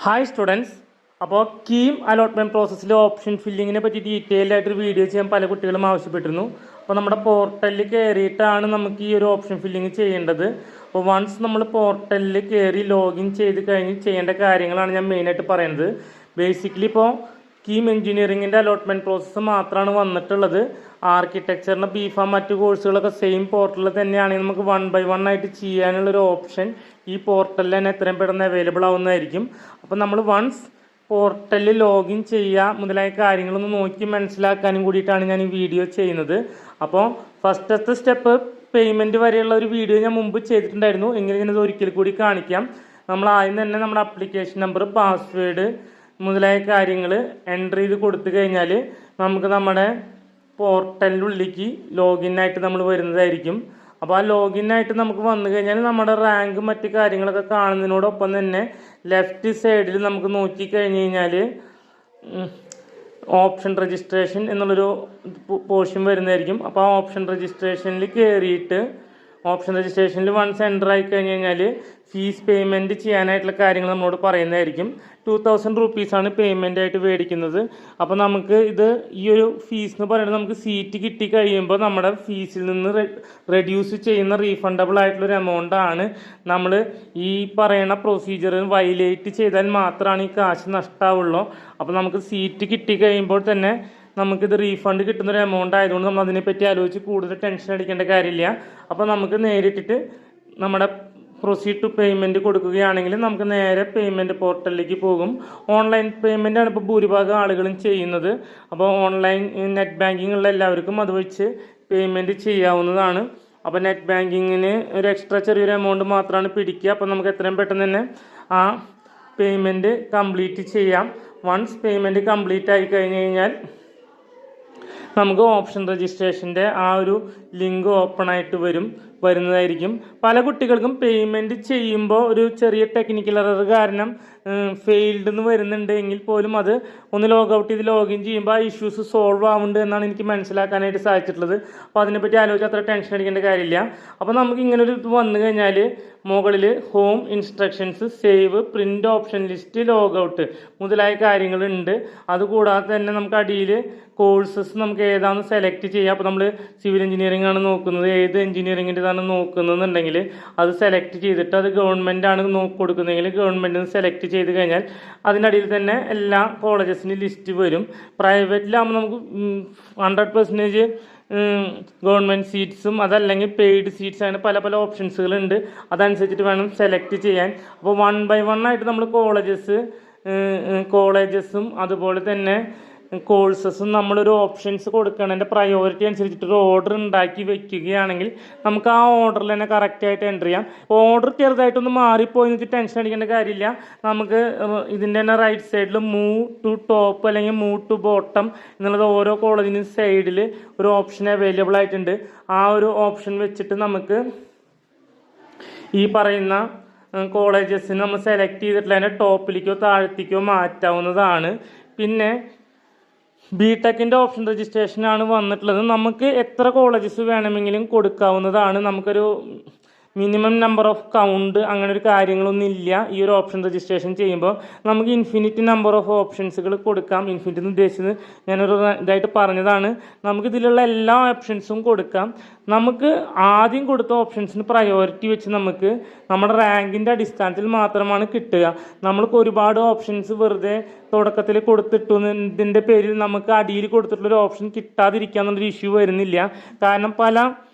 Hi students. അപ്പോൾ KEAM allotment പ്രോസസ്സിൽ option ഫില്ലിങ്ങിനെ പറ്റി ഡീറ്റെയിൽ ആയിട്ടൊരു വീഡിയോ ചെയ്യാൻ പല കുട്ടികളും ആവശ്യപ്പെട്ടിരുന്നു. അപ്പോൾ നമ്മുടെ പോർട്ടലിൽ കയറിയിട്ടാണ് നമുക്ക് ഈ ഒരു ഓപ്ഷൻ ഫില്ലിങ് ചെയ്യേണ്ടത്. അപ്പോൾ വൺസ് നമ്മൾ പോർട്ടലിൽ കയറി ലോഗിൻ ചെയ്ത് കഴിഞ്ഞ് ചെയ്യേണ്ട കാര്യങ്ങളാണ് ഞാൻ മെയിനായിട്ട് പറയുന്നത്. ബേസിക്കലി ഇപ്പോൾ കീം എഞ്ചിനീയറിങ്ങിൻ്റെ അലോട്ട്മെൻറ്റ് പ്രോസസ്സ് മാത്രമാണ് വന്നിട്ടുള്ളത്. ആർക്കിടെക്ചറിന് ബിഫാം മറ്റു കോഴ്സുകളൊക്കെ സെയിം പോർട്ടലിൽ തന്നെയാണെങ്കിൽ നമുക്ക് 1 by 1 ആയിട്ട് ചെയ്യാനുള്ളൊരു ഓപ്ഷൻ ഈ പോർട്ടലിൽ തന്നെ എത്രയും പെട്ടെന്ന് അവൈലബിൾ ആവുന്നതായിരിക്കും. അപ്പോൾ നമ്മൾ വൺസ് പോർട്ടലിൽ ലോഗിൻ ചെയ്യുക മുതലായ കാര്യങ്ങളൊന്ന് നോക്കി മനസ്സിലാക്കാനും കൂടിയിട്ടാണ് ഞാൻ ഈ വീഡിയോ ചെയ്യുന്നത്. അപ്പോൾ ഫസ്റ്റത്തെ സ്റ്റെപ്പ് പേയ്മെൻറ്റ് വരെയുള്ള ഒരു വീഡിയോ ഞാൻ മുമ്പ് ചെയ്തിട്ടുണ്ടായിരുന്നു. എങ്കിലും ഞാനത് ഒരിക്കൽ കൂടി കാണിക്കാം. നമ്മൾ ആദ്യം തന്നെ നമ്മുടെ ആപ്ലിക്കേഷൻ നമ്പർ, പാസ്വേഡ് മുതലായ കാര്യങ്ങൾ എൻ്റർ ചെയ്ത് കൊടുത്തു കഴിഞ്ഞാൽ നമുക്ക് നമ്മുടെ പോർട്ടലിനുള്ളിലേക്ക് ലോഗിനായിട്ട് നമ്മൾ വരുന്നതായിരിക്കും. അപ്പോൾ ആ ലോഗിനായിട്ട് നമുക്ക് വന്നു കഴിഞ്ഞാൽ നമ്മുടെ റാങ്ക് മറ്റ് കാര്യങ്ങളൊക്കെ കാണുന്നതിനോടൊപ്പം തന്നെ ലെഫ്റ്റ് സൈഡിൽ നമുക്ക് നോക്കിക്കഴിഞ്ഞ് കഴിഞ്ഞാൽ ഓപ്ഷൻ രജിസ്ട്രേഷൻ എന്നുള്ളൊരു പോർഷൻ വരുന്നതായിരിക്കും. അപ്പോൾ ആ ഓപ്ഷൻ രജിസ്ട്രേഷനിൽ കയറിയിട്ട് ഓപ്ഷൻ രജിസ്ട്രേഷനിൽ വൺസ് എൻ്റർ ആയി കഴിഞ്ഞ് കഴിഞ്ഞാൽ ഫീസ് പേയ്മെൻറ്റ് ചെയ്യാനായിട്ടുള്ള കാര്യങ്ങൾ നമ്മളോട് പറയുന്നതായിരിക്കും. 2000 റുപ്പീസാണ് പേയ്മെൻ്റ് ആയിട്ട് മേടിക്കുന്നത്. അപ്പോൾ നമുക്ക് ഇത് ഈ ഒരു ഫീസ് എന്ന് പറയുന്നത് നമുക്ക് സീറ്റ് കിട്ടി കഴിയുമ്പോൾ നമ്മുടെ ഫീസിൽ നിന്ന് റെഡ്യൂസ് ചെയ്യുന്ന റീഫണ്ടബിൾ ആയിട്ടുള്ളൊരു എമൗണ്ടാണ്. നമ്മൾ ഈ പറയുന്ന പ്രൊസീജിയർ വയലേറ്റ് ചെയ്താൽ മാത്രമാണ് ഈ കാശ് നഷ്ടമാവുള്ളൂ. അപ്പോൾ നമുക്ക് സീറ്റ് കിട്ടി കഴിയുമ്പോൾ തന്നെ നമുക്കിത് റീഫണ്ട് കിട്ടുന്നൊരു എമൗണ്ട് ആയതുകൊണ്ട് നമ്മൾ അതിനെപ്പറ്റി ആലോചിച്ച് കൂടുതൽ ടെൻഷൻ അടിക്കേണ്ട കാര്യമില്ല. അപ്പോൾ നമുക്ക് നേരിട്ടിട്ട് നമ്മുടെ പ്രൊസീഡ് ടു പേയ്മെൻറ്റ് കൊടുക്കുകയാണെങ്കിൽ നമുക്ക് നേരെ പേയ്മെൻറ്റ് പോർട്ടലിലേക്ക് പോകും. ഓൺലൈൻ പേയ്മെൻറ്റാണ് ഇപ്പോൾ ഭൂരിഭാഗം ആളുകളും ചെയ്യുന്നത്. അപ്പോൾ ഓൺലൈൻ നെറ്റ് ബാങ്കിങ് ഉള്ള എല്ലാവർക്കും അത് വെച്ച് പേയ്മെൻറ്റ് ചെയ്യാവുന്നതാണ്. അപ്പോൾ നെറ്റ് ബാങ്കിങ്ങിന് ഒരു എക്സ്ട്രാ ചെറിയൊരു എമൗണ്ട് മാത്രമാണ് പിടിക്കുക. അപ്പോൾ നമുക്ക് എത്രയും പെട്ടെന്ന് തന്നെ ആ പേയ്മെൻറ്റ് കംപ്ലീറ്റ് ചെയ്യാം. വൺസ് പേയ്മെൻറ്റ് കംപ്ലീറ്റ് ആയി കഴിഞ്ഞ് കഴിഞ്ഞാൽ നമുക്ക് ഓപ്ഷൻ രജിസ്ട്രേഷൻ്റെ ആ ഒരു ലിങ്ക് ഓപ്പൺ ആയിട്ട് വരുന്നതായിരിക്കും. പല കുട്ടികൾക്കും പേയ്മെൻറ്റ് ചെയ്യുമ്പോൾ ഒരു ചെറിയ ടെക്നിക്കൽ എറർ കാരണം ഫെയിൽഡ് എന്ന് വരുന്നുണ്ട് എങ്കിൽ പോലും അത് ഒന്ന് ലോഗ് ഔട്ട് ചെയ്ത് ലോഗിൻ ചെയ്യുമ്പോൾ ആ ഇഷ്യൂസ് സോൾവ് ആവുന്നുണ്ട് എന്നാണ് എനിക്ക് മനസ്സിലാക്കാനായിട്ട് സാധിച്ചിട്ടുള്ളത്. അപ്പോൾ അതിനെപ്പറ്റി ആലോചിച്ച് അത്ര ടെൻഷൻ അടിക്കേണ്ട കാര്യമില്ല. അപ്പോൾ നമുക്ക് ഇങ്ങനൊരു ഇത് വന്നു കഴിഞ്ഞാൽ മുകളിൽ home, instructions, save, print option least, log out മുതലായ കാര്യങ്ങളുണ്ട്. അതുകൂടാതെ തന്നെ നമുക്ക് അടിയിൽ കോഴ്സസ് നമുക്ക് ഏതാണെന്ന് സെലക്ട് ചെയ്യാം. അപ്പോൾ നമ്മൾ സിവിൽ എഞ്ചിനീയറിംഗ് ആണ് നോക്കുന്നത്, ഏത് എഞ്ചിനീയറിങ്ങിൻ്റെതാണ് നോക്കുന്നതെന്നുണ്ടെങ്കിൽ അത് സെലക്ട് ചെയ്തിട്ട് അത് ഗവൺമെൻറ് ആണ് കൊടുക്കുന്നതെങ്കിൽ ഗവൺമെൻറ്റിൽ നിന്ന് സെലക്ട് ചെയ്ത് കഴിഞ്ഞാൽ അതിനടിയിൽ തന്നെ എല്ലാ കോളേജസിൻ്റെ ലിസ്റ്റ് വരും. പ്രൈവറ്റിലാകുമ്പോൾ നമുക്ക് 100% ഗവൺമെൻറ് സീറ്റ്സും അതല്ലെങ്കിൽ പെയ്ഡ് സീറ്റ്സ് ആണ്, പല പല ഓപ്ഷൻസുകളുണ്ട്. അതനുസരിച്ചിട്ട് വേണം സെലക്ട് ചെയ്യാൻ. അപ്പോൾ 1 by 1 ആയിട്ട് നമ്മൾ കോളേജസും അതുപോലെ തന്നെ കോഴ്സസും നമ്മളൊരു ഓപ്ഷൻസ് കൊടുക്കണതിൻ്റെ പ്രയോറിറ്റി അനുസരിച്ചിട്ട് ഒരു ഓർഡർ ഉണ്ടാക്കി വെക്കുകയാണെങ്കിൽ നമുക്ക് ആ ഓർഡറിൽ തന്നെ കറക്റ്റായിട്ട് എൻ്റർ ചെയ്യാം. ഓർഡർ ചെറുതായിട്ടൊന്ന് മാറിപ്പോയി എന്ന് വെച്ചാൽ ടെൻഷൻ അടിക്കേണ്ട കാര്യമില്ല. നമുക്ക് ഇതിൻ്റെ തന്നെ റൈറ്റ് സൈഡിൽ മൂവ് ടു ടോപ്പ് അല്ലെങ്കിൽ മൂവ് ടു ബോട്ടം എന്നുള്ളത് ഓരോ കോളേജിനും സൈഡിൽ ഒരു ഓപ്ഷൻ അവൈലബിൾ ആയിട്ടുണ്ട്. ആ ഒരു ഓപ്ഷൻ വെച്ചിട്ട് നമുക്ക് ഈ പറയുന്ന കോളേജസിന് നമ്മൾ സെലക്ട് ചെയ്തിട്ടുള്ള അതിൻ്റെ ടോപ്പിലേക്കോ താഴത്തേക്കോ മാറ്റാവുന്നതാണ്. പിന്നെ ബിടെക്കിൻ്റെ ഓപ്ഷൻ രജിസ്ട്രേഷനാണ് വന്നിട്ടുള്ളത്. നമുക്ക് എത്ര കോളേജസ് വേണമെങ്കിലും കൊടുക്കാവുന്നതാണ്. നമുക്കൊരു മിനിമം നമ്പർ ഓഫ് കൗണ്ട് അങ്ങനെ ഒരു കാര്യങ്ങളൊന്നും ഇല്ല. ഈ ഒരു ഓപ്ഷൻ രജിസ്ട്രേഷൻ ചെയ്യുമ്പോൾ നമുക്ക് ഇൻഫിനിറ്റ് നമ്പർ ഓഫ് ഓപ്ഷൻസുകൾ കൊടുക്കാം. ഇൻഫിനിറ്റ് എന്ന് ഉദ്ദേശിച്ചത് ഞാനൊരു ഇതായിട്ട് പറഞ്ഞതാണ്. നമുക്ക് ഇതിലുള്ള എല്ലാ ഓപ്ഷൻസും കൊടുക്കാം. നമുക്ക് ആദ്യം കൊടുത്ത ഓപ്ഷൻസിന് പ്രയോറിറ്റി വെച്ച് നമുക്ക് നമ്മുടെ റാങ്കിൻ്റെ അടിസ്ഥാനത്തിൽ മാത്രമാണ് കിട്ടുക. നമ്മൾക്ക് ഒരുപാട് ഓപ്ഷൻസ് വെറുതെ തുടക്കത്തിൽ കൊടുത്തിട്ടതിൻ്റെ പേരിൽ നമുക്ക് അടിയിൽ കൊടുത്തിട്ടുള്ളൊരു ഓപ്ഷൻ കിട്ടാതിരിക്കുക എന്നുള്ളൊരു ഇഷ്യൂ വരുന്നില്ല. കാരണം പല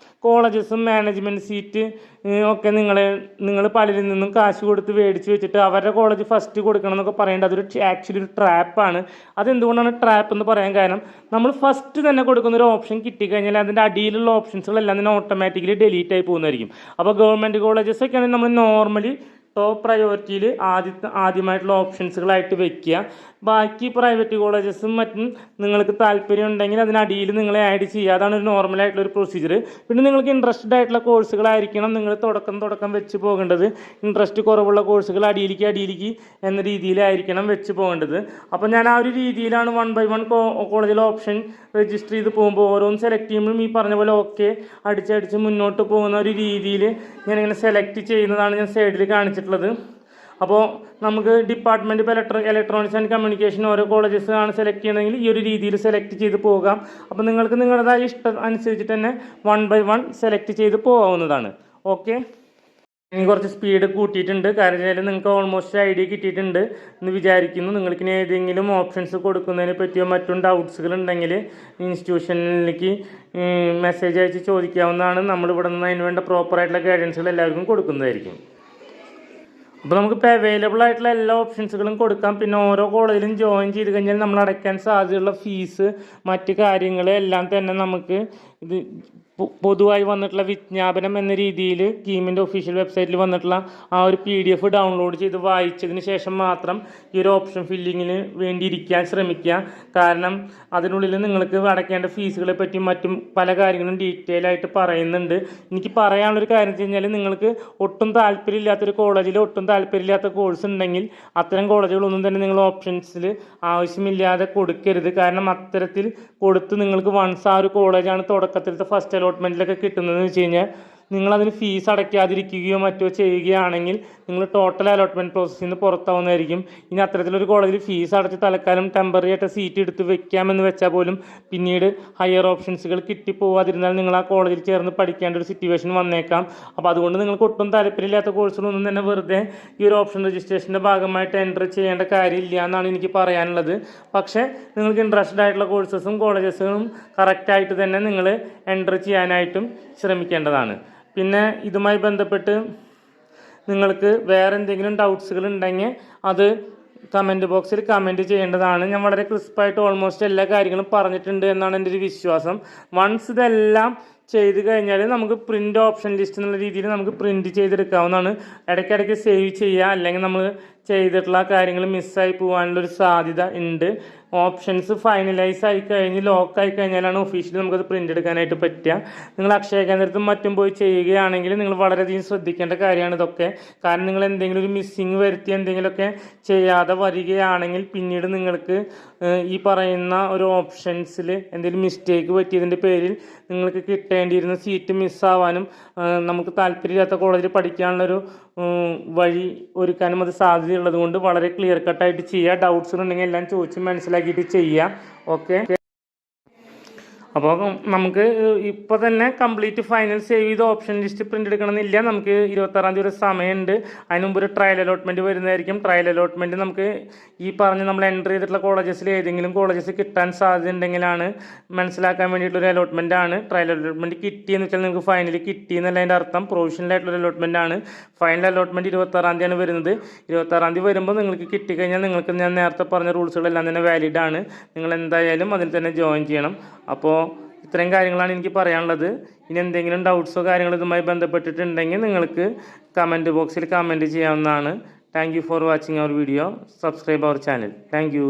കോളേജസും മാനേജ്മെൻറ്റ് സീറ്റ് ഒക്കെ നിങ്ങൾ പലരിൽ നിന്നും കാശ് കൊടുത്ത് മേടിച്ച് വെച്ചിട്ട് അവരുടെ കോളേജ് ഫസ്റ്റ് കൊടുക്കണം എന്നൊക്കെ പറയേണ്ടത് അതൊരു ആക്ച്വലി ഒരു ട്രാപ്പാണ്. അതെന്തുകൊണ്ടാണ് ട്രാപ്പ് എന്ന് പറയാൻ കാരണം നമ്മൾ ഫസ്റ്റ് തന്നെ കൊടുക്കുന്ന ഒരു ഓപ്ഷൻ കിട്ടിക്കഴിഞ്ഞാൽ അതിൻ്റെ അടിയിലുള്ള ഓപ്ഷൻസുകളെല്ലാം തന്നെ ഓട്ടോമാറ്റിക്കലി ഡിലീറ്റ് ആയി പോകുന്നതായിരിക്കും. അപ്പോൾ ഗവൺമെൻറ് കോളേജസൊക്കെ ആണെങ്കിൽ നമ്മൾ നോർമലി ടോപ്പ് പ്രയോറിറ്റിയിൽ ആദ്യമായിട്ടുള്ള ഓപ്ഷൻസുകളായിട്ട് വെക്കുക. ബാക്കി പ്രൈവറ്റ് കോളേജസും മറ്റും നിങ്ങൾക്ക് താല്പര്യം ഉണ്ടെങ്കിൽ അതിനടിയിൽ നിങ്ങളെ ആഡ് ചെയ്യുക. അതാണ് ഒരു നോർമലായിട്ടുള്ളൊരു പ്രൊസീജിയർ. പിന്നെ നിങ്ങൾക്ക് ഇൻട്രസ്റ്റഡ് ആയിട്ടുള്ള കോഴ്സുകളായിരിക്കണം നിങ്ങൾ തുടക്കം വെച്ച് പോകേണ്ടത്. ഇൻട്രസ്റ്റ് കുറവുള്ള കോഴ്സുകൾ അടിയിലേക്ക് എന്ന രീതിയിലായിരിക്കണം വെച്ച് പോകേണ്ടത്. അപ്പോൾ ഞാൻ ആ ഒരു രീതിയിലാണ് 1 by 1 കോളേജിൽ ഓപ്ഷൻ രജിസ്റ്റർ ചെയ്ത് പോകുമ്പോൾ ഓരോന്ന് സെലക്ട് ചെയ്യുമ്പോഴും ഈ പറഞ്ഞ പോലെ ഓക്കെ അടിച്ചടിച്ച് മുന്നോട്ട് പോകുന്ന ഒരു രീതിയിൽ ഞാനിങ്ങനെ സെലക്ട് ചെയ്യുന്നതാണ് ഞാൻ സൈഡിൽ കാണിച്ചിട്ടുള്ളത്. അപ്പോൾ നമുക്ക് ഡിപ്പാർട്ട്മെൻറ്റ് ഇപ്പോൾ ഇലക്ട്രോണിക്സ് ആൻഡ് കമ്മ്യൂണിക്കേഷൻ ഓരോ കോളേജസ് ആണ് സെലക്ട് ചെയ്യണമെങ്കിൽ ഈ ഒരു രീതിയിൽ സെലക്ട് ചെയ്ത് പോകാം. അപ്പോൾ നിങ്ങൾക്ക് നിങ്ങളുടേതായ ഇഷ്ടം അനുസരിച്ചിട്ട് തന്നെ 1 by 1 സെലക്ട് ചെയ്ത് പോകാവുന്നതാണ്. ഓക്കെ, ഇനി കുറച്ച് സ്പീഡ് കൂട്ടിയിട്ടുണ്ട്. കാരണം വെച്ചാൽ നിങ്ങൾക്ക് ഓൾമോസ്റ്റ് ഐഡിയ കിട്ടിയിട്ടുണ്ട് എന്ന് വിചാരിക്കുന്നു. നിങ്ങൾക്ക് ഇനി ഏതെങ്കിലും ഓപ്ഷൻസ് കൊടുക്കുന്നതിനെ പറ്റിയോ മറ്റും ഡൗട്ട്സുകൾ ഉണ്ടെങ്കിൽ ഇൻസ്റ്റിറ്റ്യൂഷനിലേക്ക് മെസ്സേജ് അയച്ച് ചോദിക്കാവുന്നതാണ്. നമ്മളിവിടെ നിന്ന് അതിന് വേണ്ട പ്രോപ്പറായിട്ടുള്ള ഗൈഡൻസുകൾ എല്ലാവർക്കും കൊടുക്കുന്നതായിരിക്കും. അപ്പോൾ നമുക്കിപ്പോൾ അവൈലബിൾ ആയിട്ടുള്ള എല്ലാ ഓപ്ഷൻസുകളും കൊടുക്കാം. പിന്നെ ഓരോ കോളേജിലും ജോയിൻ ചെയ്ത് കഴിഞ്ഞാൽ നമ്മൾ അടയ്ക്കാൻ സാധ്യതയുള്ള ഫീസ് മറ്റ് കാര്യങ്ങൾ എല്ലാം തന്നെ നമുക്ക് ഇത് പൊതുവായി വന്നിട്ടുള്ള വിജ്ഞാപനം എന്ന രീതിയിൽ കീമിൻ്റെ ഒഫീഷ്യൽ വെബ്സൈറ്റിൽ വന്നിട്ടുള്ള ആ ഒരു PDF ഡൗൺലോഡ് ചെയ്ത് വായിച്ചതിന് ശേഷം മാത്രം ഈ ഒരു ഓപ്ഷൻ ഫില്ലിങ്ങിന് വേണ്ടി ഇരിക്കാൻ ശ്രമിക്കുക. കാരണം അതിനുള്ളിൽ നിങ്ങൾക്ക് അടയ്ക്കേണ്ട ഫീസുകളെ പറ്റിയും മറ്റും പല കാര്യങ്ങളും ഡീറ്റെയിൽ ആയിട്ട് പറയുന്നുണ്ട്. എനിക്ക് പറയാനുള്ളൊരു കാര്യം വെച്ച് കഴിഞ്ഞാൽ നിങ്ങൾക്ക് ഒട്ടും താല്പര്യമില്ലാത്തൊരു കോളേജിൽ ഒട്ടും താല്പര്യമില്ലാത്ത കോഴ്സ് ഉണ്ടെങ്കിൽ അത്തരം കോളേജുകളൊന്നും തന്നെ നിങ്ങൾ ഓപ്ഷൻസിൽ ആവശ്യമില്ലാതെ കൊടുക്കരുത്. കാരണം അത്തരത്തിൽ കൊടുത്ത് നിങ്ങൾക്ക് വൺസ് ആ ഒരു കോളേജാണ് തുടക്കത്തിലത്തെ ഫസ്റ്റ് അലോട്ട്മെൻറ്റിലൊക്കെ കിട്ടുന്നതെന്ന് വെച്ച് കഴിഞ്ഞാൽ നിങ്ങളതിന് ഫീസ് അടയ്ക്കാതിരിക്കുകയോ മറ്റോ ചെയ്യുകയാണെങ്കിൽ നിങ്ങൾ ടോട്ടൽ അലോട്ട്മെൻറ്റ് പ്രോസസ്സിൽ നിന്ന് പുറത്താവുന്നതായിരിക്കും. ഇനി അത്തരത്തിലൊരു കോളേജിൽ ഫീസ് അടച്ച് തൽക്കാലം ടെമ്പററി ആയിട്ട് സീറ്റ് എടുത്ത് വെക്കാമെന്ന് വെച്ചാൽ പോലും പിന്നീട് ഹയർ ഓപ്ഷൻസുകൾ കിട്ടിപ്പോവാതിരുന്നാൽ നിങ്ങൾ ആ കോളേജിൽ ചേർന്ന് പഠിക്കേണ്ട ഒരു സിറ്റുവേഷൻ വന്നേക്കാം. അപ്പോൾ അതുകൊണ്ട് നിങ്ങൾക്ക് ഒട്ടും താല്പര്യമില്ലാത്ത കോഴ്സുകളൊന്നും തന്നെ വെറുതെ ഈ ഒരു ഓപ്ഷൻ രജിസ്ട്രേഷൻ്റെ ഭാഗമായിട്ട് എൻ്റർ ചെയ്യേണ്ട കാര്യമില്ല എന്നാണ് എനിക്ക് പറയാനുള്ളത്. പക്ഷേ നിങ്ങൾക്ക് ഇൻട്രസ്റ്റഡ് ആയിട്ടുള്ള കോഴ്സസും കോളേജസും കറക്റ്റായിട്ട് തന്നെ നിങ്ങൾ എൻ്റർ ചെയ്യാനായിട്ടും ശ്രമിക്കേണ്ടതാണ്. പിന്നെ ഇതുമായി ബന്ധപ്പെട്ട് നിങ്ങൾക്ക് വേറെ എന്തെങ്കിലും ഡൗട്ട്സുകൾ ഉണ്ടെങ്കിൽ അത് കമൻറ്റ് ബോക്സിൽ കമൻറ്റ് ചെയ്യേണ്ടതാണ്. ഞാൻ വളരെ ക്രിസ്പായിട്ട് ഓൾമോസ്റ്റ് എല്ലാ കാര്യങ്ങളും പറഞ്ഞിട്ടുണ്ട് എന്നാണ് എൻ്റെ ഒരു വിശ്വാസം. വൺസ് ഇതെല്ലാം ചെയ്ത് കഴിഞ്ഞാൽ നമുക്ക് പ്രിൻ്റ് ഓപ്ഷൻ ലിസ്റ്റ് എന്നുള്ള രീതിയിൽ നമുക്ക് പ്രിൻ്റ് ചെയ്തെടുക്കാവുന്നതാണ്. ഇടയ്ക്കിടയ്ക്ക് സേവ് ചെയ്യുക, അല്ലെങ്കിൽ നമ്മൾ ചെയ്തിട്ടുള്ള കാര്യങ്ങൾ മിസ്സായി പോകാനുള്ളൊരു സാധ്യത ഉണ്ട്. ഓപ്ഷൻസ് ഫൈനലൈസ് ആയി കഴിഞ്ഞ് ലോക്കായി കഴിഞ്ഞാലാണ് ഒഫീഷ്യലി നമുക്കത് പ്രിൻ്റ് എടുക്കാനായിട്ട് പറ്റുക. നിങ്ങൾ അക്ഷയ കേന്ദ്രത്തും മറ്റും പോയി ചെയ്യുകയാണെങ്കിൽ നിങ്ങൾ വളരെയധികം ശ്രദ്ധിക്കേണ്ട കാര്യമാണ് ഇതൊക്കെ. കാരണം നിങ്ങൾ എന്തെങ്കിലും ഒരു മിസ്സിങ് വരുത്തി എന്തെങ്കിലുമൊക്കെ ചെയ്യാതെ വരികയാണെങ്കിൽ പിന്നീട് നിങ്ങൾക്ക് ഈ പറയുന്ന ഒരു ഓപ്ഷൻസിൽ എന്തെങ്കിലും മിസ്റ്റേക്ക് പറ്റിയതിൻ്റെ പേരിൽ നിങ്ങൾക്ക് കിട്ടേണ്ടിയിരുന്ന സീറ്റ് മിസ്സാവാനും നമുക്ക് താല്പര്യമില്ലാത്ത കോളേജിൽ പഠിക്കാനുള്ളൊരു വഴി ഒരുക്കാനും അത് സാധ്യതയുള്ളത് കൊണ്ട് വളരെ ക്ലിയർ കട്ടായിട്ട് ചെയ്യുക. ഡൗട്ട്സ് ഉണ്ടെങ്കിൽ എല്ലാം ചോദിച്ച് മനസ്സിലാക്കിയിട്ട് ചെയ്യുക. ഓക്കെ, അപ്പോൾ നമുക്ക് ഇപ്പോൾ തന്നെ കംപ്ലീറ്റ് ഫൈനൽ സേവ് ചെയ്ത് ഓപ്ഷൻ ലിസ്റ്റ് പ്രിൻ്റ് എടുക്കണമെന്നില്ല. നമുക്ക് 26-ാം തീയതി ഒരു സമയമുണ്ട്. അതിന് മുമ്പ് ഒരു ട്രയൽ അലോട്ട്മെൻറ്റ് വരുന്നതായിരിക്കും. ട്രയൽ അലോട്ട്മെൻറ്റ് നമുക്ക് ഈ പറഞ്ഞ് നമ്മൾ എൻ്റർ ചെയ്തിട്ടുള്ള കോളേജസിൽ ഏതെങ്കിലും കോളേജസ് കിട്ടാൻ സാധ്യത ഉണ്ടെങ്കിലാണ് മനസ്സിലാക്കാൻ വേണ്ടിയിട്ടുള്ളൊരു അലോട്ട്മെൻ്റ് ആണ്. ട്രയൽ അലോട്ട്മെൻറ്റ് കിട്ടിയെന്ന് വെച്ചാൽ നിങ്ങൾക്ക് ഫൈനൽ കിട്ടി എന്നല്ല അതിൻ്റെ അർത്ഥം. പ്രൊവിഷണലായിട്ടുള്ള അലോട്ട്മെൻ്റ് ആണ്. ഫൈനൽ അലോട്ട്മെൻറ്റ് 26-ാം തീയതിയാണ് വരുന്നത്. 26-ാം തീയതി വരുമ്പോൾ നിങ്ങൾക്ക് കിട്ടിക്കഴിഞ്ഞാൽ നിങ്ങൾക്ക് ഞാൻ നേരത്തെ പറഞ്ഞ റൂൾസുകളെല്ലാം തന്നെ വാലിഡ് ആണ്. നിങ്ങൾ എന്തായാലും അതിൽ തന്നെ ജോയിൻ ചെയ്യണം. അപ്പോൾ ഇത്രയും കാര്യങ്ങളാണ് എനിക്ക് പറയാനുള്ളത്. ഇനി എന്തെങ്കിലും ഡൗട്ട്സോ കാര്യങ്ങളോ ഇതുമായി ബന്ധപ്പെട്ടിട്ടുണ്ടെങ്കിൽ നിങ്ങൾക്ക് കമൻറ്റ് ബോക്സിൽ കമൻറ്റ് ചെയ്യാവുന്നതാണ്. Thank you for watching our video. Subscribe our channel. Thank U.